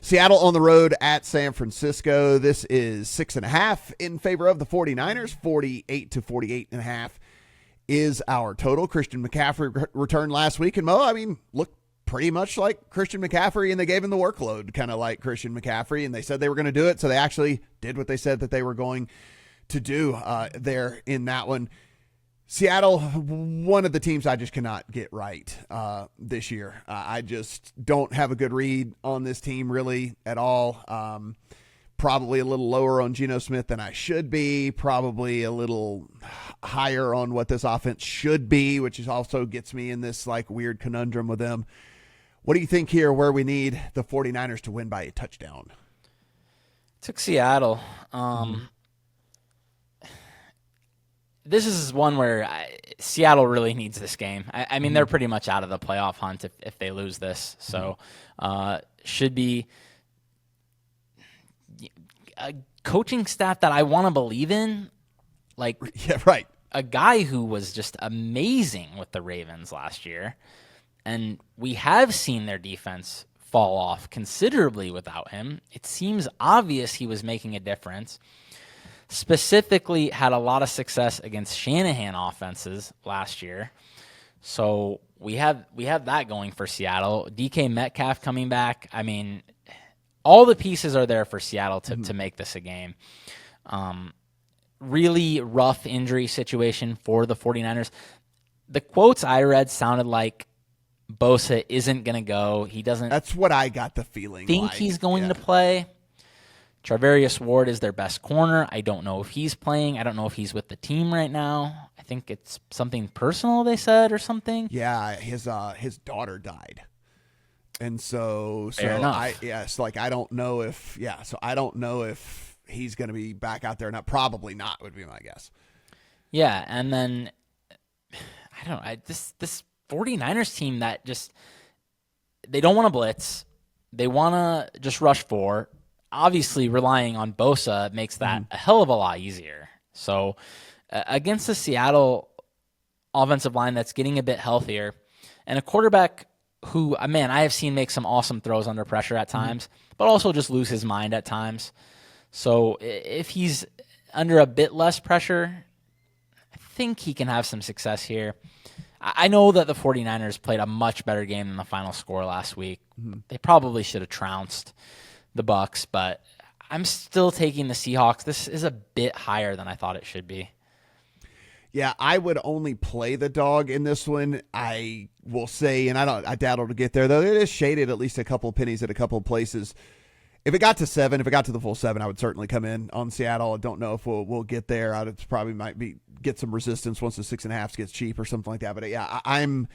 Seattle on the road at San Francisco. This is 6.5 in favor of the 49ers. 48 to 48.5 is our total. Christian McCaffrey returned last week, and Mo, looked pretty much like Christian McCaffrey, and they gave him the workload kind of like Christian McCaffrey, and they said they were going to do it, so they actually did what they said that they were going to do there in that one. Seattle, one of the teams I just cannot get right this year. I just don't have a good read on this team really at all. Probably a little lower on Geno Smith than I should be. Probably a little higher on what this offense should be, which is also gets me in this like weird conundrum with them. What do you think here where we need the 49ers to win by a touchdown? Took Seattle. This is one where Seattle really needs this game. I mean, they're pretty much out of the playoff hunt if they lose this. So should be a coaching staff that I want to believe in. Like, yeah, right. A guy who was just amazing with the Ravens last year. And we have seen their defense fall off considerably without him. It seems obvious he was making a difference. Specifically had a lot of success against Shanahan offenses last year. So we have that going for Seattle. DK Metcalf coming back. I mean, all the pieces are there for Seattle to make this a game. Really rough injury situation for the 49ers. The quotes I read sounded like Bosa isn't going to go. He doesn't. That's what I got the feeling think he's going to play. Charvarius Ward is their best corner. I don't know if he's playing. I don't know if he's with the team right now. I think it's something personal, they said, or something. Yeah, his daughter died. And so enough. I don't know if I don't know if he's going to be back out there. Not probably not would be my guess. Yeah, and then I don't know. This 49ers team that just they don't want to blitz. They want to just rush four. Obviously, relying on Bosa makes that a hell of a lot easier. So against the Seattle offensive line that's getting a bit healthier and a quarterback who, man, I have seen make some awesome throws under pressure at times, but also just lose his mind at times. So if he's under a bit less pressure, I think he can have some success here. I know that the 49ers played a much better game than the final score last week. They probably should have trounced the Bucs, but I'm still taking the Seahawks. This is a bit higher than I thought it should be. Yeah, I would only play the dog in this one. I will say, and I doubt it'll get there, though it is shaded at least a couple of pennies at a couple of places. If it got to 7, if it got to the full 7, I would certainly come in on Seattle. I don't know if we'll get there. I probably might get some resistance once the 6.5 gets cheap or something like that. But yeah, I'm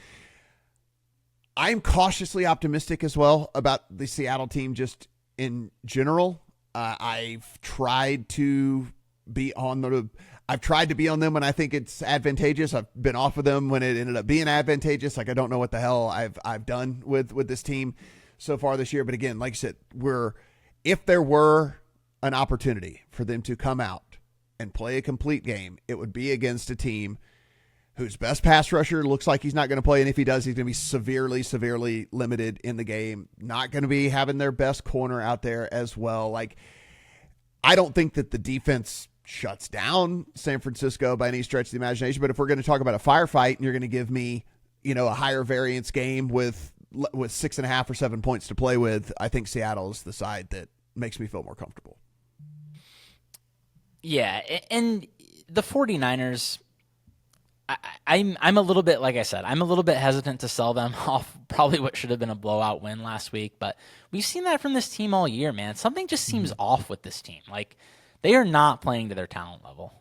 cautiously optimistic as well about the Seattle team just in general. I've tried to be on them when I think it's advantageous. I've been off of them when it ended up being advantageous. Like, I don't know what the hell I've done with this team so far this year. But again, like I said, if there were an opportunity for them to come out and play a complete game, it would be against a team whose best pass rusher looks like he's not going to play. And if he does, he's going to be severely, severely limited in the game. Not going to be having their best corner out there as well. Like, I don't think that the defense shuts down San Francisco by any stretch of the imagination. But if we're going to talk about a firefight and you're going to give me, a higher variance game with 6.5 or 7 points to play with, I think Seattle is the side that makes me feel more comfortable. Yeah. And the 49ers, I'm a little bit, like I said, I'm a little bit hesitant to sell them off probably what should have been a blowout win last week. But we've seen that from this team all year, man. Something just seems off with this team. Like, they are not playing to their talent level.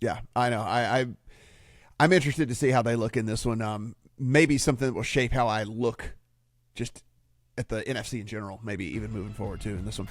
Yeah, I know. I'm interested to see how they look in this one. Maybe something that will shape how I look just at the NFC in general, maybe even moving forward too in this one.